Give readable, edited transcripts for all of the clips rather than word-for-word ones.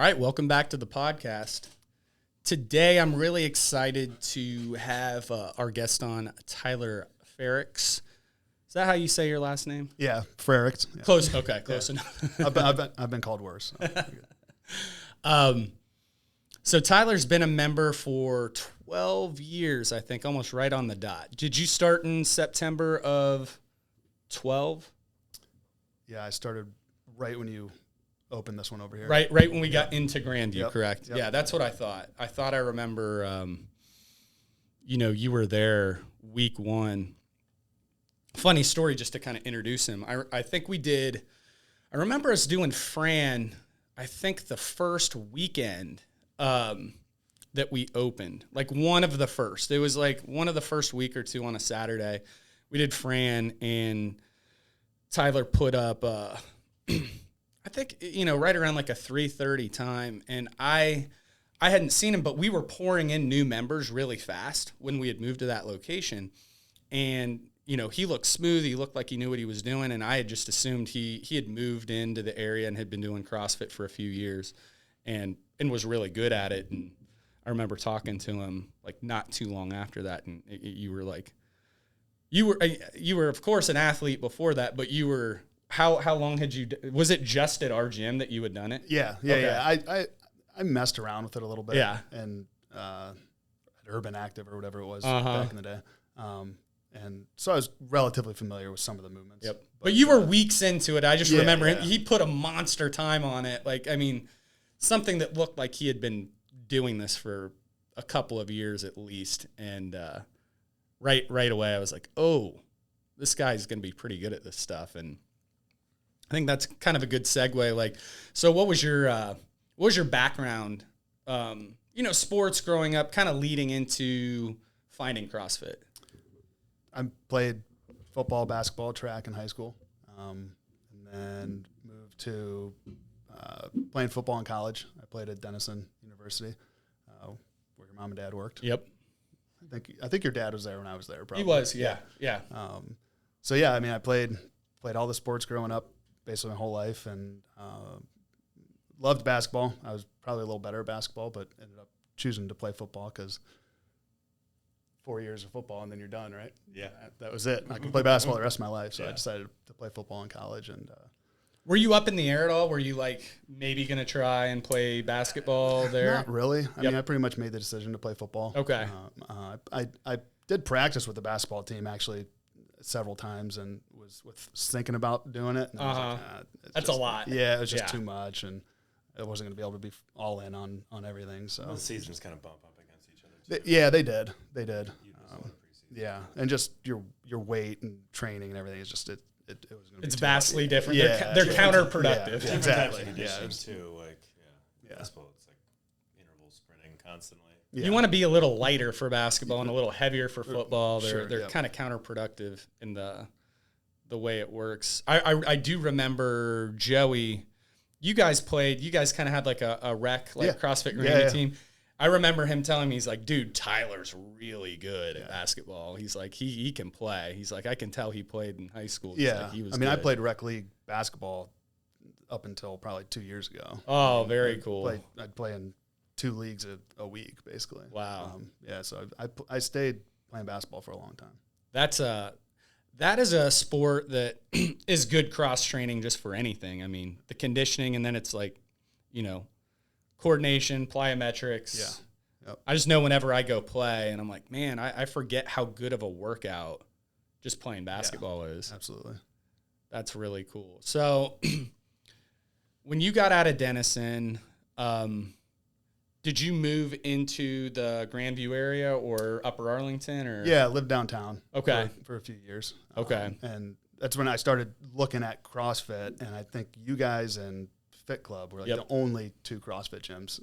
right, welcome back to the podcast. Today, I'm really excited to have our guest on, Tyler Freriks. Is that how you say your last name? Yeah, Freriks. Yeah. Close. Okay, close enough. I've been called worse. So Tyler's been a member for 12 years, I think, almost right on the dot. Did you start in September of 12? Yeah, I started right when you opened this one over here. Right when we got into Grandview, correct? Yep. Yeah, that's what I thought. I remember, you were there week one. Funny story just to kind of introduce him. I think I remember us doing Fran, I think the first weekend that we opened, like one of the first. It was like one of the first week or two on a Saturday. We did Fran, and Tyler put up, I think, right around like a 3:30 time. And I hadn't seen him, but we were pouring in new members really fast when we had moved to that location. And, he looked smooth. He looked like he knew what he was doing. And I had just assumed he had moved into the area and had been doing CrossFit for a few years and was really good at it. And I remember talking to him like not too long after that. And you were like, you were of course an athlete before that, but you were, how long had you, was it just at our gym that you had done it? Yeah. Okay. I messed around with it a little bit. Yeah. And Urban Active or whatever it was back in the day. And so I was relatively familiar with some of the movements. Yep. But you were weeks into it. I just remember him. He put a monster time on it. Like, I mean, something that looked like he had been doing this for a couple of years at least. And right away, I was like, oh, this guy's going to be pretty good at this stuff. And I think that's kind of a good segue. Like, so what was your background, sports growing up, kind of leading into finding CrossFit? I played football, basketball, track in high school, and then moved to playing football in college. I played at Denison University, where your mom and dad worked. Yep. I think your dad was there when I was there. Probably. He was, yeah. I played all the sports growing up, basically my whole life, and loved basketball. I was probably a little better at basketball, but ended up choosing to play football because 4 years of football and then you're done, right? Yeah. That was it. I could play basketball the rest of my life, so I decided to play football in college. And were you up in the air at all? Were you like maybe going to try and play basketball there? Not really. I mean, I pretty much made the decision to play football. Okay. I did practice with the basketball team actually several times and was thinking about doing it. And I was like, that's a lot. Yeah, it was just too much, and I wasn't going to be able to be all in on everything. So the seasons kind of bump up against each other. They did. Yeah, and just your weight and training and everything is just it was going to be. It's vastly different. Yeah, they're counterproductive. Yeah, exactly. Conditions too, basketball, it's like interval sprinting constantly. Yeah. You want to be a little lighter for basketball and a little heavier for football. They're Sure, kind of counterproductive in the way it works. I do remember Joey. You guys kind of had like a rec, CrossFit Grandview team. I remember him telling me, he's like, dude, Tyler's really good at basketball. He's like, he can play. He's like, I can tell he played in high school. Yeah. Like, he was I good. played rec league basketball up until probably 2 years ago. Oh, very cool. I'd play in 2 leagues a week, basically. Wow. So I stayed playing basketball for a long time. That is a sport that is good cross training just for anything. I mean, the conditioning, and then it's like, coordination, plyometrics. Yeah. Yep. I just know whenever I go play, and I'm like, man, I forget how good of a workout just playing basketball is. Absolutely. That's really cool. So when you got out of Denison, did you move into the Grandview area or Upper Arlington? Or Yeah, I lived downtown. Okay. For a few years. Okay. And that's when I started looking at CrossFit, and I think you guys and Fit Club were like the only 2 CrossFit gyms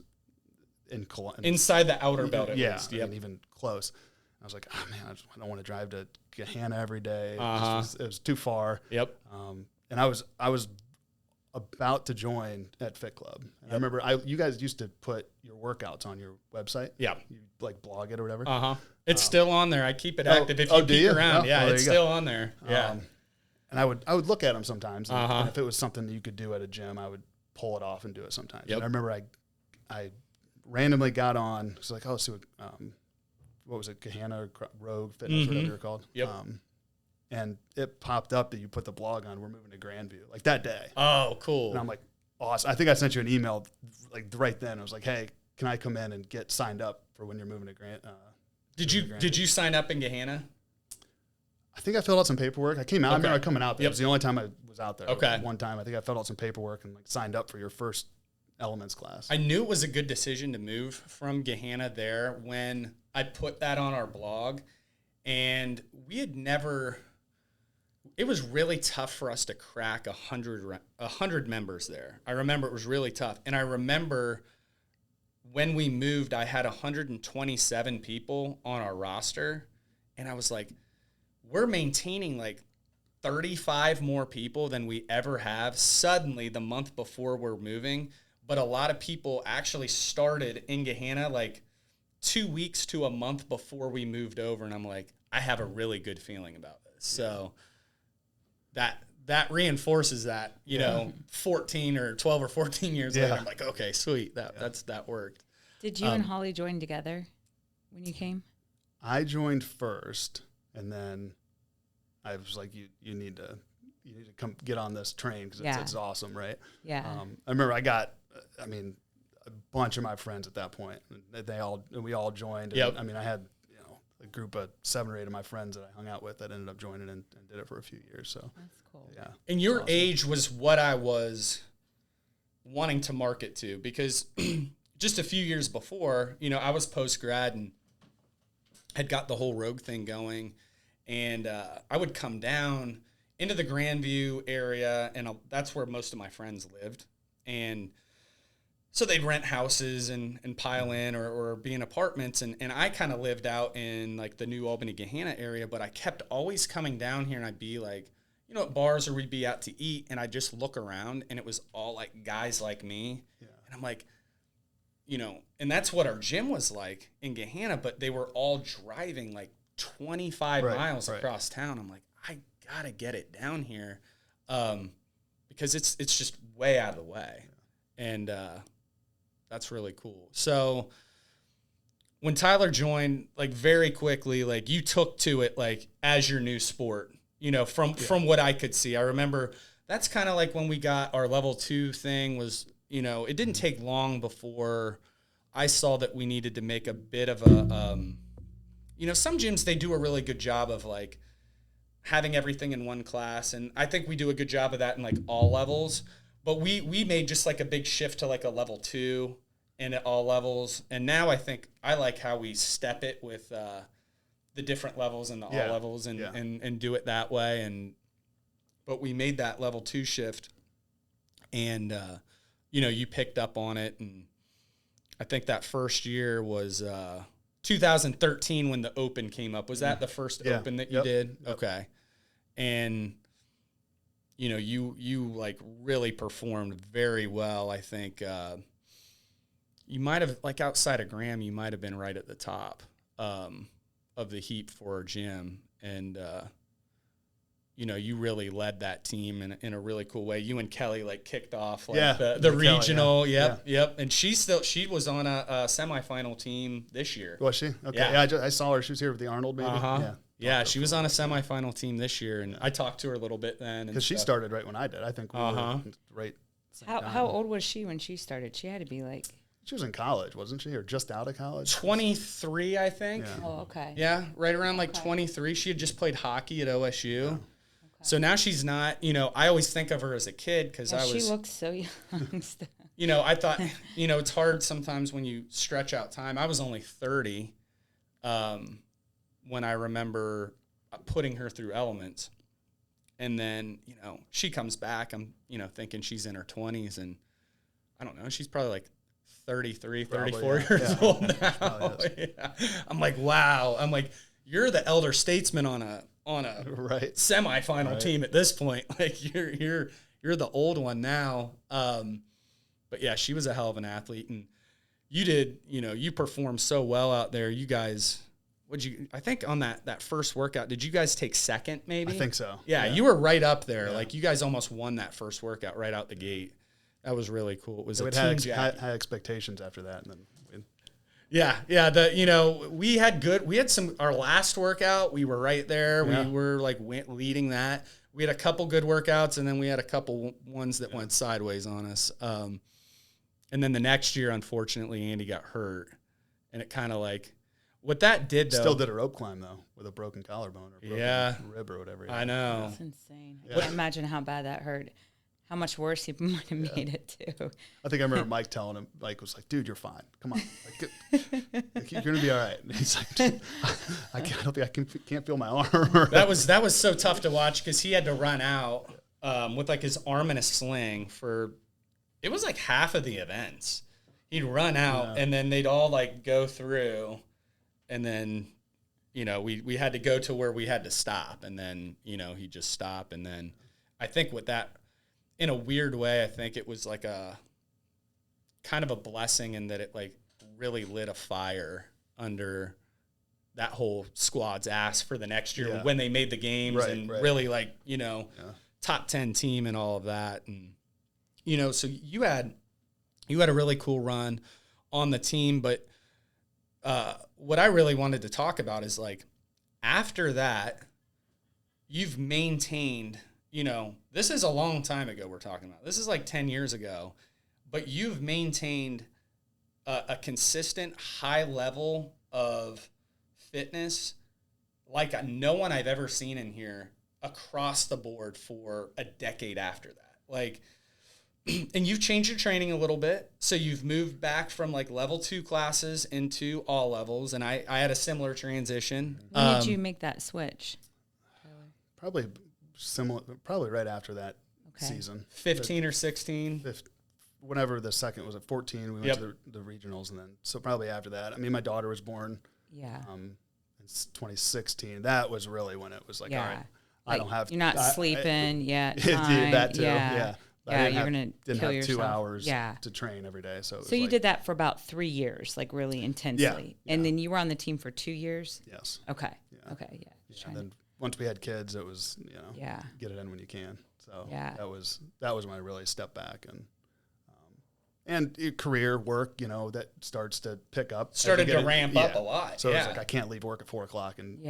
in inside the outer belt at least. Yeah, and even close. I was like, oh man, I don't want to drive to Gahanna every day. It was too far. Yep. And I was about to join at Fit Club. And I remember you guys used to put your workouts on your website. Yeah. You like blog it or whatever. It's still on there. I keep it active. If you peek around, it's still on there. Yeah. And I would look at them sometimes. And if it was something that you could do at a gym, I would pull it off and do it sometimes. Yep. And I remember I randomly got on. It's like, oh, so what was it, Gahanna Rogue Fitness, whatever you're called. Yep. And it popped up that you put the blog on. We're moving to Grandview, like that day. Oh, cool. And I'm like, awesome. I think I sent you an email like right then. I was like, hey, can I come in and get signed up for when you're moving to Did you sign up in Gahanna? I think I filled out some paperwork. I came out. I remember coming out there. It was the only time I was out there. Okay. One time, I think I filled out some paperwork and like signed up for your first elements class. I knew it was a good decision to move from Gahanna there when I put that on our blog, and we had never. It was really tough for us to crack 100 members there. I remember it was really tough, and I remember when we moved, I had 127 people on our roster, and I was like, we're maintaining like 35 more people than we ever have suddenly the month before we're moving. But a lot of people actually started in Gahanna like 2 weeks to a month before we moved over. And I'm like, I have a really good feeling about this. So that reinforces that, 14 or 12 or 14 years later, I'm like, okay, sweet. That worked. Did you and Holly join together when you came? I joined first, and then I was like, you need to come get on this train because it's awesome, right? Yeah. I remember I got, a bunch of my friends at that point. We all joined. Yep. And, I had a group of 7 or 8 of my friends that I hung out with that ended up joining and did it for a few years. So that's cool. Yeah. And your age was what I was wanting to market to, because just a few years before, I was post-grad and had got the whole Rogue thing going. And I would come down into the Grandview area, and that's where most of my friends lived. And so they'd rent houses and pile in or be in apartments. And I kind of lived out in like the New Albany, Gahanna area, but I kept always coming down here, and I'd be like, at bars, or we'd be out to eat, and I'd just look around, and it was all like guys like me. Yeah. And I'm like, and that's what our gym was like in Gahanna, but they were all driving like 25 miles across town. I'm like, I gotta get it down here, because it's just way out of the way. Yeah. And that's really cool. So when Tyler joined, like very quickly, like you took to it like as your new sport, from what I could see. I remember that's kind of like when we got our level 2 thing was, it didn't take long before I saw that we needed to make a bit of a, some gyms, they do a really good job of like having everything in one class. And I think we do a good job of that in like all levels, but we made just like a big shift to like a level 2 and at all levels. And now I think I like how we step it with, the different levels and the all levels and do it that way. But we made that level 2 shift, and, you picked up on it. And I think that first year was 2013 when the Open came up. Was that the first Open that you did? Yep. Okay. And, you like really performed very well. I think you might have, like outside of Graham, you might have been right at the top of the heap for our gym. And, you really led that team in a really cool way. You and Kelly like kicked off like the regional. Kelly, Yep. And she was on a semifinal team this year. Was she? Okay. Yeah, I saw her. She was here with the Arnold, maybe. Yeah, she was on a semifinal team this year, and I talked to her a little bit then. Because she started right when I did. I think we were right. How old was she when she started? She had to be like. She was in college, wasn't she? Or just out of college? 23, I think. Yeah. Oh, okay. Yeah, right around like 23. She had just played hockey at OSU. Yeah. Okay. So now she's not, I always think of her as a kid because she looks so young. I thought, it's hard sometimes when you stretch out time. I was only 30 when I remember putting her through elements. And then, she comes back. I'm, thinking she's in her 20s. And I don't know, she's probably like 33, 34 years old now. Yeah. I'm like, wow. I'm like, you're the elder statesman on a semifinal team at this point. Like you're the old one now. But yeah, she was a hell of an athlete, and you did, you performed so well out there. You guys, I think on that first workout, did you guys take second maybe? I think so. Yeah. You were right up there. Yeah. Like you guys almost won that first workout right out the gate. That was really cool. It was So a we'd team had jacket. high expectations after that, and then Yeah. We had our last workout, we were right there. Yeah. We were like leading that. We had a couple good workouts, and then we had a couple ones that went sideways on us. And then the next year, unfortunately, Andy got hurt, and it kind of like what that did though. still did a rope climb though with a broken collarbone or broken rib or whatever. I know. That's insane. I can't imagine how bad that hurt. How much worse he might have made it too. I think I remember Mike telling him, Mike was like, "Dude, you're fine. Come on, like, you're gonna be all right." And he's like, "Dude, I don't think I can't feel my arm." That was so tough to watch because he had to run out with like his arm in a sling for it was like half of the events. He'd run out and then they'd all like go through, and then we had to go to where we had to stop, and then he'd just stop, and then I think with that. In a weird way, I think it was like a kind of a blessing in that it like really lit a fire under that whole squad's ass for the next year when they made the games really like, top 10 team and all of that. And, so you had a really cool run on the team, but what I really wanted to talk about is like after that, you've maintained this is a long time ago we're talking about. This is like 10 years ago, but you've maintained a consistent high level of fitness like no one I've ever seen in here across the board for a decade after that. Like, and you've changed your training a little bit. So you've moved back from like level 2 classes into all levels. And I had a similar transition. When did you make that switch? Probably similar, probably right after that season. 15 or 16? Whenever the second was at 14, we went to the regionals, and then so probably after that. I mean, my daughter was born. In 2016. That was really when it was like, all right, like, I don't have. You're not sleeping yet. That too. Yeah. Yeah, you're gonna didn't kill have yourself. 2 hours to train every day. So you did that for about 3 years, like really intensely, and then you were on the team for 2 years. Yes. Okay. Okay. Yeah. And then once we had kids, it was get it in when you can. So that was when I really stepped back and career work, that starts to pick up. Started to ramp up a lot. So it's like I can't leave work at 4:00 and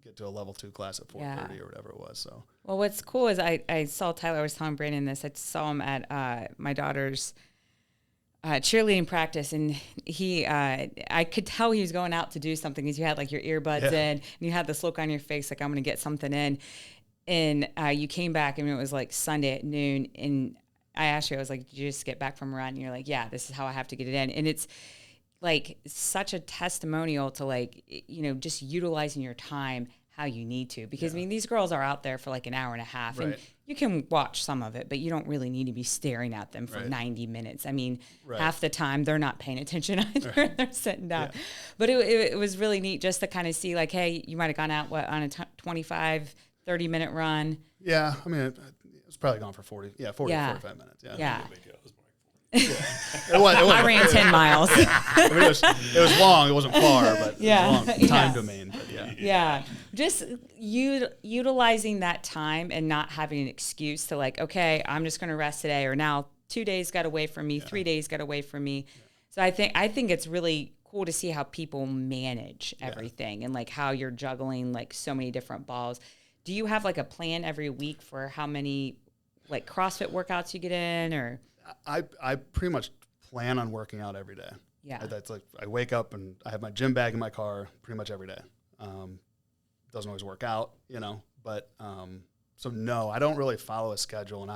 get to a level 2 class at 4:30 or whatever it was. So what's cool is I saw Tyler. I was telling Brandon this. I saw him at my daughter's cheerleading practice, and I could tell he was going out to do something because you had like your earbuds in and you had this look on your face like I'm going to get something in, and you came back and it was like Sunday at noon, and I asked you, I was like, did you just get back from a run? And you're like, yeah, this is how I have to get it in. And it's like such a testimonial to like, just utilizing your time how you need to, because I mean, these girls are out there for like an hour and a half and you can watch some of it, but you don't really need to be staring at them for 90 minutes. I mean, half the time they're not paying attention either. They're sitting down, but it was really neat just to kind of see like, hey, you might've gone out on a 25, 30-minute run. Yeah. I mean, it was probably gone for 40 to 45 minutes. Yeah. I ran 10 miles. I mean, it was long. It wasn't far, but it was a long time domain. But just utilizing that time and not having an excuse to like, okay, I'm just going to rest today, or now 2 days got away from me, 3 days got away from me. So I think it's really cool to see how people manage everything and like how you're juggling like so many different balls. Do you have like a plan every week for how many like CrossFit workouts you get in, or? I pretty much plan on working out every day. Yeah. That's like I wake up and I have my gym bag in my car pretty much every day. Doesn't always work out, but so no, I don't really follow a schedule, and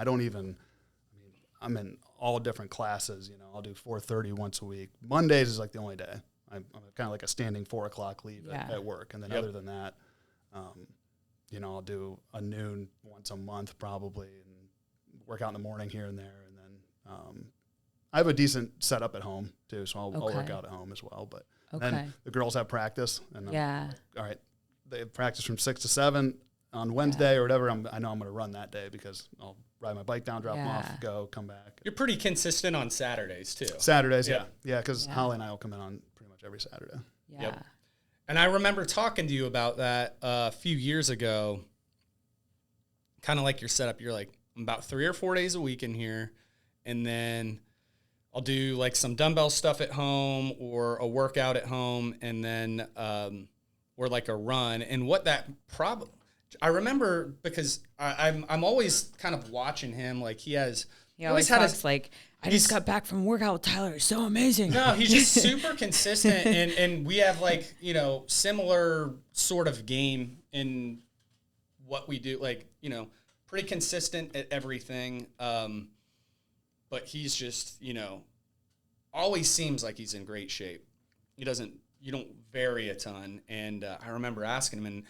I'm in all different classes. I'll do 4:30 once a week. Mondays is like the only day. I'm kind of like a standing 4:00 leave at work, and then other than that, I'll do a noon once a month probably, and work out in the morning here and there, and then I have a decent setup at home too, so I'll work out at home as well. But then the girls have practice, and I'm like, all right, they have practice from 6 to 7 on Wednesday or whatever. I know I'm going to run that day because I'll ride my bike down, drop them off, go, come back. You're pretty consistent on Saturdays too. Saturdays, yeah, because Holly and I will come in on pretty much every Saturday. Yeah. Yep. And I remember talking to you about that a few years ago. Kind of like your setup. You're like, I'm about 3 or 4 days a week in here, and then I'll do like some dumbbell stuff at home or a workout at home, and then or like a run. And what that I remember, because I'm always kind of watching him. Like he always had his, like, I just got back from workout with Tyler. It's so amazing. No, he's just super consistent, and we have like, similar sort of game in what we do. Like, pretty consistent at everything. But he's just, always seems like he's in great shape. You don't vary a ton. And I remember asking him, and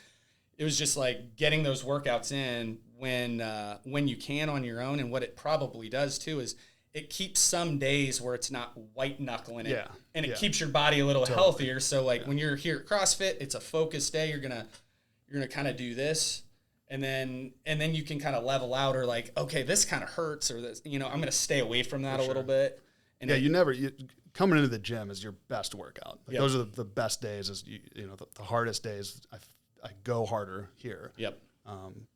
it was just like getting those workouts in when you can on your own. And what it probably does too is it keeps some days where it's not white knuckling it. Yeah. And it keeps your body a little healthier. So like when you're here at CrossFit, it's a focused day. You're gonna kind of do this. And then you can kind of level out, or like, okay, this kind of hurts, or this, I'm going to stay away from that a little bit. And coming into the gym is your best workout. Like those are the best days. Is the hardest days. I go harder here. Yep.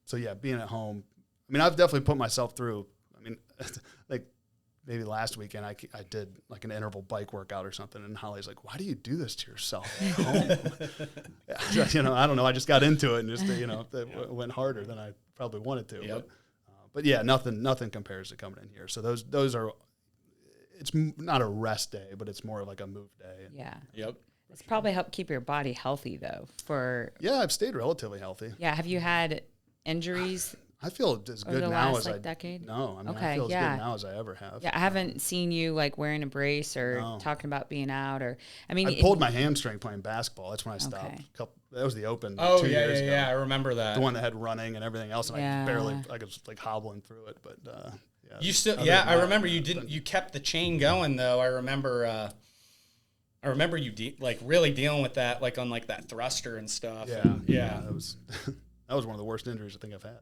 So yeah, being at home. I mean, I've definitely put myself through. I mean, like maybe last weekend I did like an interval bike workout or something, and Holly's like, "Why do you do this to yourself at home?" I don't know. I just got into it and just went harder than I probably wanted to. Yep. But yeah, nothing compares to coming in here. So those are. It's not a rest day, but it's more of like a move day. Yeah. Yep. It's probably helped keep your body healthy though. I've stayed relatively healthy. Yeah. Have you had injuries? I feel as good now as decade? No, I mean, I feel as good now as I ever have. Yeah, I haven't seen you like wearing a brace or talking about being out, or I pulled my hamstring playing basketball. That's when I stopped. Okay. That was the Open 2 years ago. Yeah, I remember that. The one that had running and everything else, and I was like hobbling through it, but you still, I remember you kept the chain going though. I remember you really dealing with that, like on like that thruster and stuff. Yeah. That was that was one of the worst injuries I think I've had.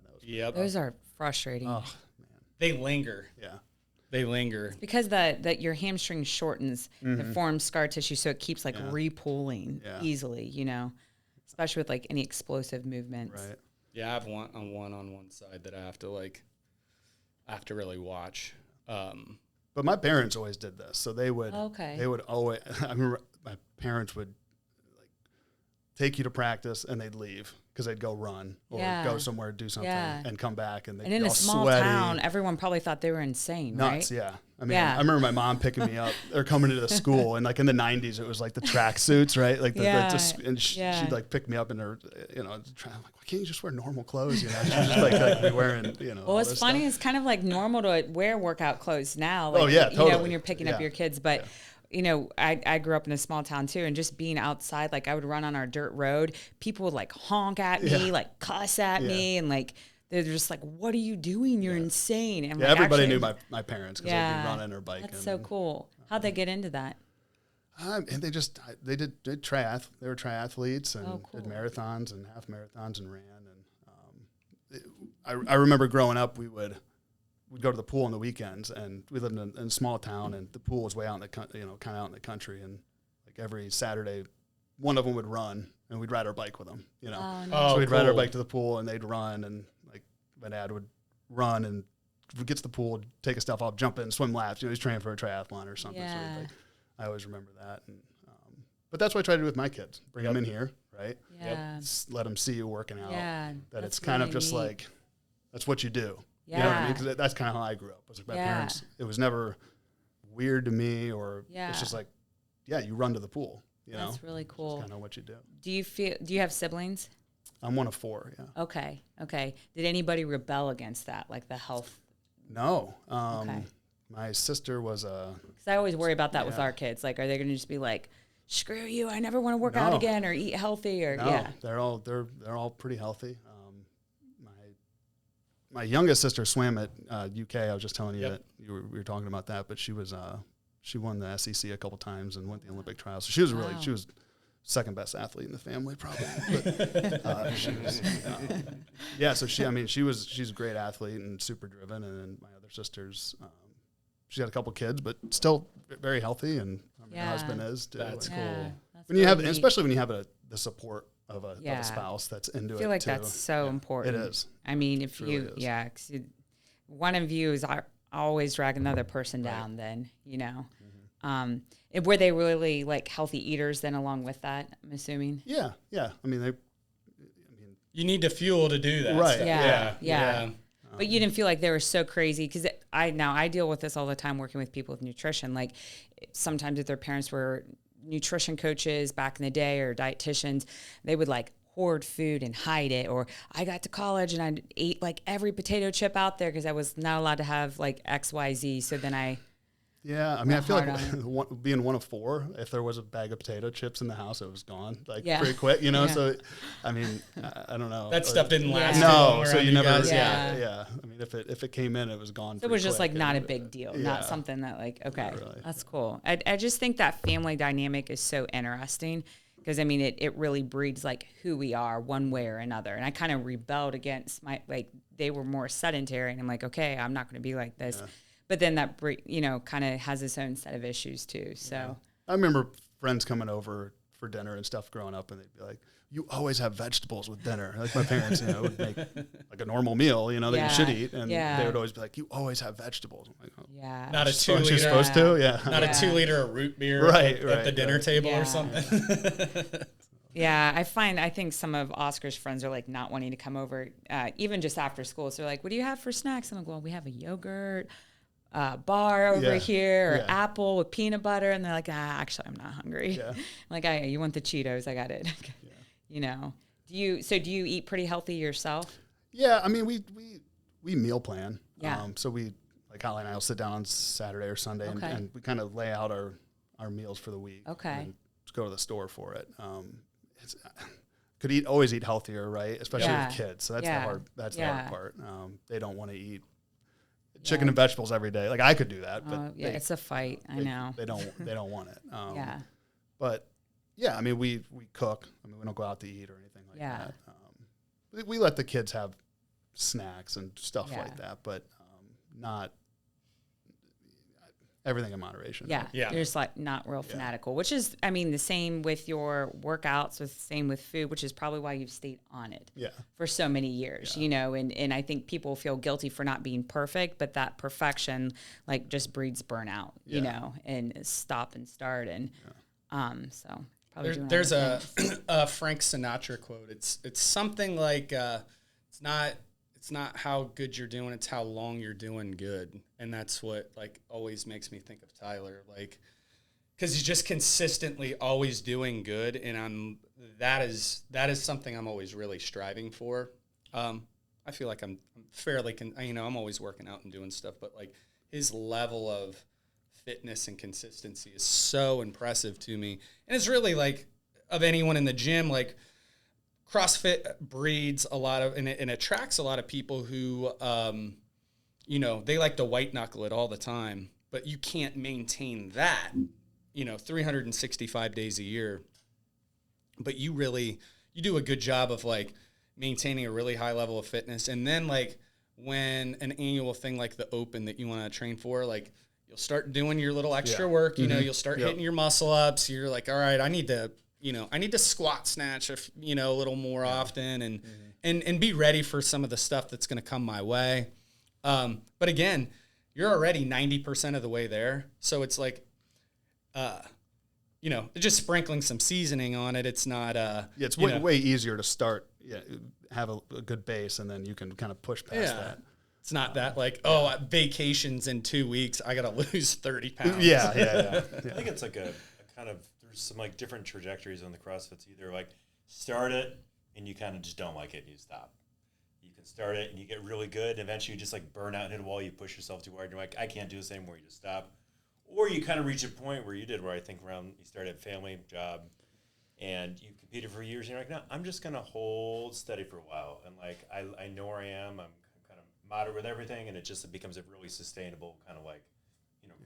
Those are frustrating. Oh man, they linger. Yeah, they linger. It's because that your hamstring shortens, it forms scar tissue, so it keeps like re-pulling easily. Especially with like any explosive movements. Right. Yeah, I have one on one side that I have to really watch. But my parents always did this, so they would. They would always. I remember my parents would like take you to practice, and they'd leave because they'd go run or go somewhere, do something, and come back, and they'd in be a all small sweaty. town, everyone probably thought they were insane. Nuts, right? yeah. I mean, I remember my mom picking me up or coming into the school, and like in the '90s, it was like the track suits, right? Like and she'd like pick me up in her, I'm like, why can't you just wear normal clothes? She's just like be wearing, Well, what's funny is kind of like normal to wear workout clothes now. Like, totally. When you're picking up your kids, but. I grew up in a small town too, and just being outside, like I would run on our dirt road, people would like honk at me, like cuss at me, and like they're just like, "What are you doing? You're insane!" And like, everybody knew my parents because they'd be running or biking. That's so cool. How'd they get into that? And they did triath. They were triathletes and did marathons and half marathons and ran. And I remember growing up, we'd go to the pool on the weekends, and we lived in a small town, and the pool was way out in the kind of out in the country, and like every Saturday, one of them would run, and we'd ride our bike with them, So we'd ride our bike to the pool, and they'd run, and like my dad would run, and we'd get to the pool, take his stuff off, jump in, swim laps. He's training for a triathlon or something. Yeah. So I always remember that, and but that's what I try to do with my kids: bring them in here, right? Yeah. Let them see you working out. Yeah. That it's kind of just like that's what you do. Yeah. You know what I mean? Because that's kind of how I grew up. Was like my parents. It was never weird to me, or it's just like, you run to the pool. That's really cool. That's kind of what you do. Do you have siblings? I'm one of 4. Yeah. Okay. Did anybody rebel against that, like the health? No. My sister was a. Because I always worry about that with our kids. Like, are they going to just be like, "Screw you! I never want to work out again," or eat healthy, or they're all pretty healthy. My youngest sister swam at UK. I was just telling you that we were talking about that, but she won the SEC a couple times and went the Olympic trials. So she was second best athlete in the family probably. But, she's a great athlete and super driven. And then my other sisters, she's got a couple kids, but still very healthy. And her husband is too. That's cool. That's when you have, especially when you have the support of a spouse that's into it. I feel like that's so important. It is. I mean, if really you, 'cause one of you is always drag another person down then, were they really like healthy eaters then along with that, I'm assuming? Yeah. I mean, you need the fuel to do that. Right. Stuff. Yeah. But you didn't feel like they were so crazy, because I deal with this all the time working with people with nutrition. Like sometimes if their parents were nutrition coaches back in the day or dietitians, they would like hoard food and hide it. Or I got to college and I ate like every potato chip out there because I was not allowed to have like XYZ. So then I I feel like being one of four, if there was a bag of potato chips in the house, it was gone pretty quick, So, I mean, I don't know. That stuff didn't last. No, so you never. Guys. Yeah. I mean, if it came in, it was gone. So it was just like not a big deal, not something that like, okay, really. That's cool. I just think that family dynamic is so interesting, because I mean, it really breeds like who we are one way or another. And I kind of rebelled against they were more sedentary, and I'm like, okay, I'm not going to be like this. Yeah. But then that, kind of has its own set of issues too. So I remember friends coming over for dinner and stuff growing up, and they'd be like, "You always have vegetables with dinner." Like my parents, would make like a normal meal, that you should eat, and they would always be like, "You always have vegetables." I'm like, oh, not a 2 liter. You're supposed to, not a 2 liter of root beer, at the dinner table or something. Yeah, I think some of Oscar's friends are like not wanting to come over, even just after school. So they're like, "What do you have for snacks?" I'm like, "Well, we have a yogurt bar over here, or apple with peanut butter," and they're like, actually, I'm not hungry. Yeah. Like, you want the Cheetos? I got it. Do you eat pretty healthy yourself? Yeah, I mean, we meal plan. Yeah. So we, like Holly and I will sit down on Saturday or Sunday, and we kind of lay out our meals for the week. Okay. And just go to the store for it. Always eat healthier, right? Especially with kids. So that's the hard part. They don't want to eat chicken and vegetables every day. Like I could do that, but it's a fight. I know they don't want it. But I mean, we cook. I mean, we don't go out to eat or anything like that. We let the kids have snacks and stuff like that, but not everything in moderation. Yeah. You're just like not real fanatical, which is, I mean, the same with your workouts, the same with food, which is probably why you've stayed on it for so many years, and I think people feel guilty for not being perfect, but that perfection like just breeds burnout, and stop and start. And so probably there's a Frank Sinatra quote. It's something like, it's not how good you're doing, it's how long you're doing good. And that's what like always makes me think of Tyler, like, because he's just consistently always doing good, and that is something I'm always really striving for. I feel like I'm fairly I'm always working out and doing stuff, but like his level of fitness and consistency is so impressive to me, and it's really like of anyone in the gym, like CrossFit breeds a lot of, and it attracts a lot of people who, they like to white knuckle it all the time, but you can't maintain that, 365 days a year. But you do a good job of like maintaining a really high level of fitness. And then like when an annual thing like the Open that you want to train for, like you'll start doing your little extra work, you'll start hitting your muscle ups. You're like, all right, I need to squat snatch, a little more often and be ready for some of the stuff that's going to come my way. But again, you're already 90% of the way there. So it's like, just sprinkling some seasoning on it. It's not, it's way easier to start, have a good base, and then you can kind of push past that. It's not that like, vacations in 2 weeks, I got to lose 30 pounds. Yeah. I think it's like a kind of, there's some like different trajectories on the CrossFit's. Either like start it and you kind of just don't like it and you stop. You can start it and you get really good, and eventually you just like burn out and hit a wall. You push yourself too hard. And you're like, I can't do this anymore. You just stop. Or you kind of reach a point where you did, where I think around you started a family job and you competed for years and you're like, no, I'm just going to hold steady for a while. And like, I know where I am. I'm kind of moderate with everything. And it becomes a really sustainable kind of like,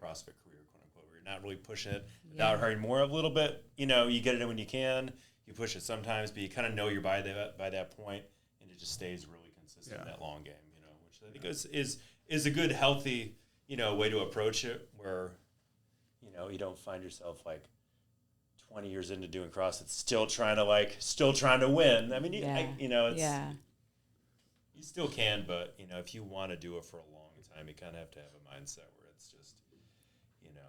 CrossFit career, quote unquote, where you're not really pushing it without hurting more a little bit. You get it in when you can, you push it sometimes, but you kind of know you're by that point, and it just stays really consistent in that long game, which I think is a good, healthy, way to approach it, where, you don't find yourself like 20 years into doing CrossFit still trying to win. I mean, it's You still can, but, you know, if you want to do it for a long time, you kind of have to have a mindset where it's just, you know,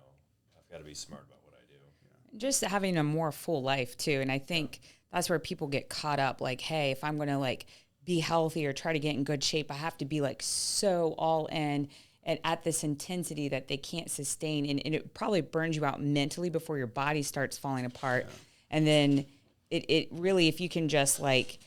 I've got to be smart about what I do. Yeah. Just having a more full life too. And I think that's where people get caught up. Like, hey, if I'm going to like be healthy or try to get in good shape, I have to be like so all in and at this intensity that they can't sustain. And it probably burns you out mentally before your body starts falling apart. Yeah. And then it really, if you can just like,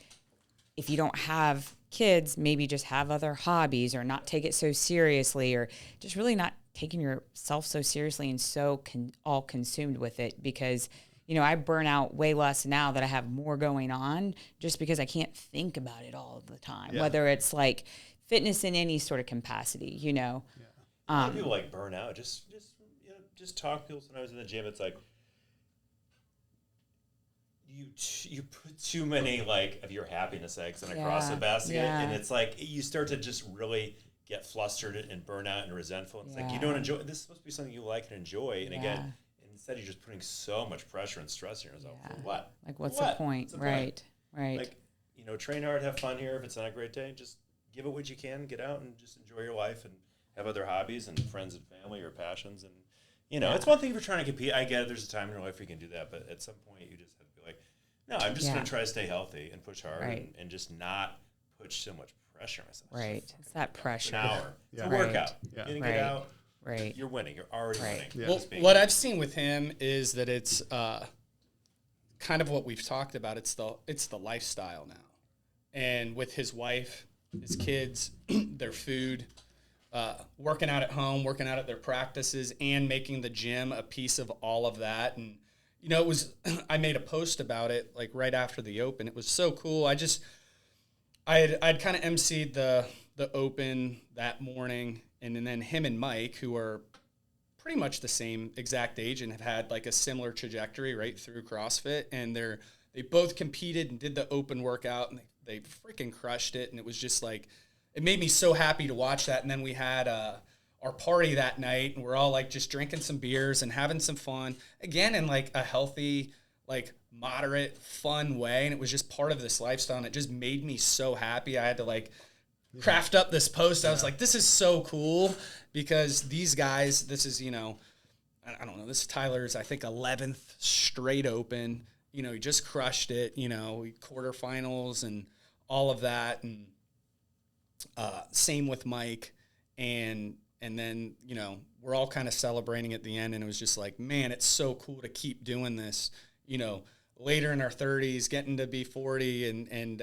if you don't have kids, maybe just have other hobbies or not take it so seriously, or just really not taking yourself so seriously and so all consumed with it. Because, you know, I burn out way less now that I have more going on, just because I can't think about it all the time, whether it's like fitness in any sort of capacity, you know. Yeah. A lot of people like burn out. Just you know, just talk to people sometimes in the gym. It's like, you put too many like of your happiness eggs in a CrossFit basket, and it's like you start to just really get flustered and burn out and resentful. It's like you don't enjoy. This is supposed to be something you like and enjoy, and again, instead you're just putting so much pressure and stress on yourself. For what? Like, what's the point? Right. Like, you know, train hard, have fun here. If it's not a great day, just give it what you can. Get out and just enjoy your life and have other hobbies and friends and family or passions. And you know, it's one thing if you're trying to compete. I get it. There's a time in your life where you can do that, but at some point you just have to be like, no, I'm just going to try to stay healthy and push hard and just not put so much pressure on myself. Right. It's that pressure. An hour. It's a workout. You didn't get out. Right. You're winning. You're already winning. Yeah. Well, what I've seen with him is that it's kind of what we've talked about. It's the lifestyle now. And with his wife, his kids, their food, working out at home, working out at their practices, and making the gym a piece of all of that. And you know, I made a post about it like right after the Open. It was so cool. I'd kind of emceed the Open that morning, and then him and Mike, who are pretty much the same exact age and have had like a similar trajectory right through CrossFit, and they both competed and did the Open workout, and they freaking crushed it. And it was just like, it made me so happy to watch that. And then we had our party that night, and we're all like just drinking some beers and having some fun again in like a healthy, like moderate, fun way. And it was just part of this lifestyle, and it just made me so happy. I had to like craft up this post. I was like, this is so cool, because these guys, this is, you know, I don't know, this is Tyler's, I think, 11th straight Open. You know, he just crushed it, you know, quarterfinals and all of that. And same with Mike. And then, you know, we're all kind of celebrating at the end, and it was just like, man, it's so cool to keep doing this, you know, later in our 30s, getting to be 40, and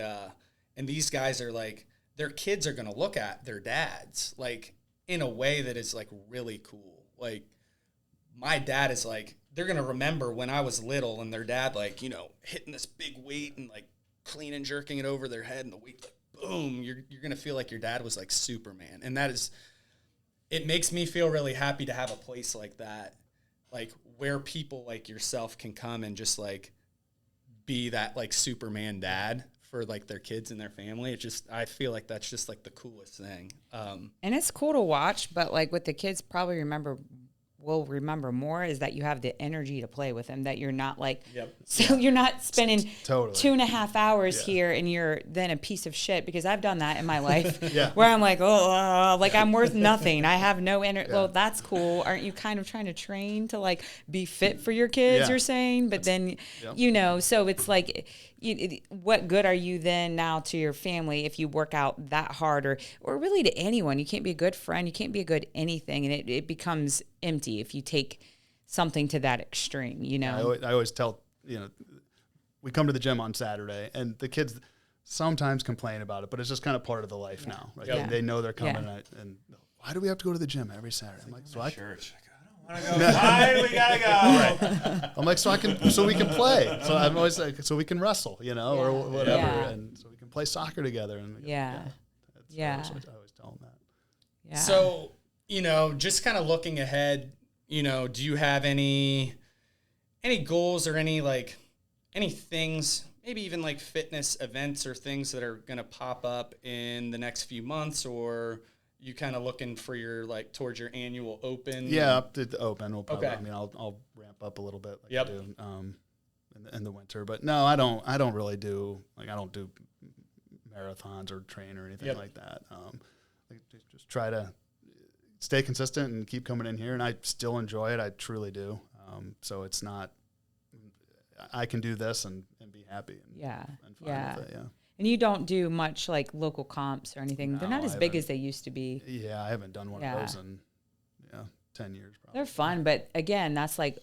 these guys are like, their kids are going to look at their dads, like, in a way that is, like, really cool. Like, my dad is like, they're going to remember when I was little and their dad, like, you know, hitting this big weight and, like, clean and jerking it over their head, and the weight, like, boom, you're going to feel like your dad was, like, Superman. And that is... it makes me feel really happy to have a place like that, like where people like yourself can come and just like be that like Superman dad for like their kids and their family. It just, I feel like that's just like the coolest thing. And it's cool to watch, but like what the kids probably will remember more is that you have the energy to play with them, that you're not like, so you're not spending 2.5 hours here and you're then a piece of shit, because I've done that in my life where I'm like, like I'm worth nothing. I have no energy. Well, that's cool. Aren't you kind of trying to train to like be fit for your kids, you're saying? But then, you know, so it's like, what good are you then now to your family if you work out that hard, or really to anyone? You can't be a good friend. You can't be a good anything. And it becomes empty if you take something to that extreme, you know? I always tell, you know, we come to the gym on Saturday, and the kids sometimes complain about it, but it's just kind of part of the life now. Right? They know they're coming, and why do we have to go to the gym every Saturday? I'm like, church. I don't want to go. Why do we gotta go? Right. I'm like, so we can play. So I'm always like, so we can wrestle, you know, or whatever, and so we can play soccer together. And I always tell them that. Yeah. So, you know, just kind of looking ahead, you know, do you have any goals or any things, maybe even like fitness events or things that are going to pop up in the next few months, or you kind of looking for your, like, towards your annual Open? Yeah, up to the Open. We'll probably, I mean, I'll ramp up a little bit like I do in the winter. But no, I don't really do, like, I don't do marathons or train or anything Yep. like that. Just try to stay consistent and keep coming in here, and I still enjoy it. I truly do. So it's not, I can do this and be happy and, and fine with it. Yeah. And you don't do much like local comps or anything. No, They're not as big as they used to be. Yeah, I haven't done one of those in 10 years probably. They're fun, but again, that's like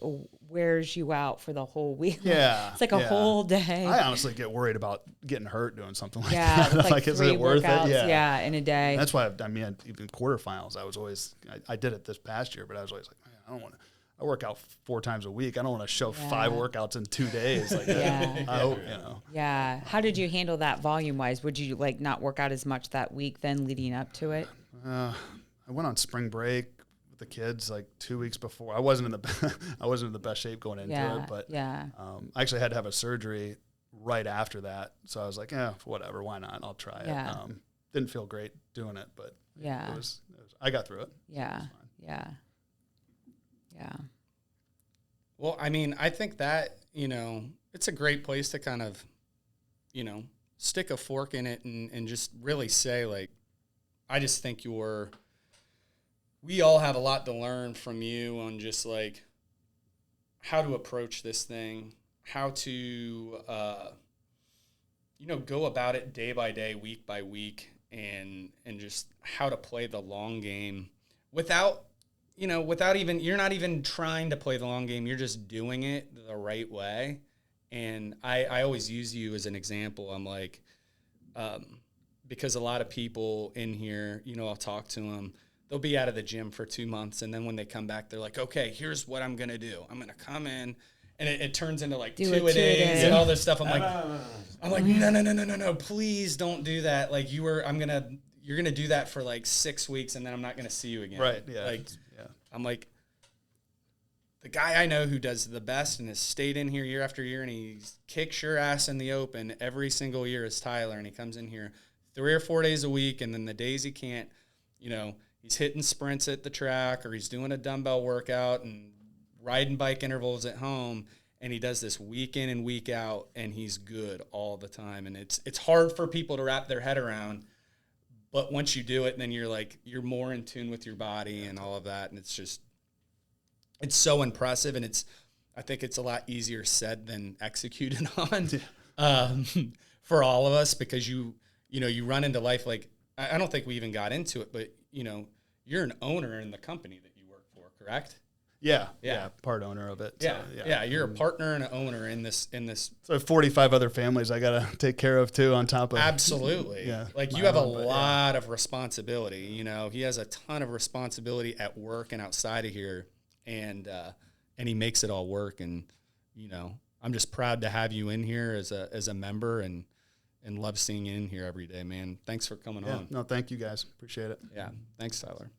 wears you out for the whole week. Yeah. It's like a whole day. I honestly get worried about getting hurt doing something like Yeah, that. like is 3 it worth workouts, it? yeah, in a day. That's why even quarterfinals, I was always, I did it this past year, but I was always like, man, I don't want to, I work out 4 times a week. I don't want to show 5 workouts in 2 days. Like, I hope, Yeah. How did you handle that volume wise? Would you like not work out as much that week then leading up to it? I went on spring break with the kids like 2 weeks before. I wasn't in the best shape going into it, but I actually had to have a surgery right after that. So I was like, whatever, why not? I'll try it. Didn't feel great doing it, but it was I got through it. Yeah. Well, I mean, I think that, it's a great place to kind of, stick a fork in it and just really say, like, I just think we all have a lot to learn from you on just, like, how to approach this thing, how to, go about it day by day, week by week, and just how to play the long game without even, you're not even trying to play the long game. You're just doing it the right way. And I always use you as an example. I'm like, because a lot of people in here, I'll talk to them. They'll be out of the gym for 2 months. And then when they come back, they're like, okay, here's what I'm going to do. I'm going to come in. And it turns into like 2-a-days and all this stuff. I'm like, no, please don't do that. Like you're going to do that for like 6 weeks and then I'm not going to see you again. Right. Yeah. Like, I'm like, the guy I know who does the best and has stayed in here year after year and he kicks your ass in the open every single year is Tyler. And he comes in here 3 or 4 days a week. And then the days he can't, he's hitting sprints at the track or he's doing a dumbbell workout and riding bike intervals at home. And he does this week in and week out and he's good all the time. And it's hard for people to wrap their head around. But once you do it, then you're more in tune with your body and all of that. And it's so impressive. And I think it's a lot easier said than executed on for all of us because you run into life. Like, I don't think we even got into it, but you're an owner in the company that you work for, correct? Yeah. Part owner of it. So, you're a partner and an owner in this. So 45 other families I got to take care of too on top of. Absolutely. Like you have a lot of responsibility. He has a ton of responsibility at work and outside of here, and he makes it all work. And I'm just proud to have you in here as a member and love seeing you in here every day, man. Thanks for coming on. No, thank you guys. Appreciate it. Yeah. Thanks, Tyler.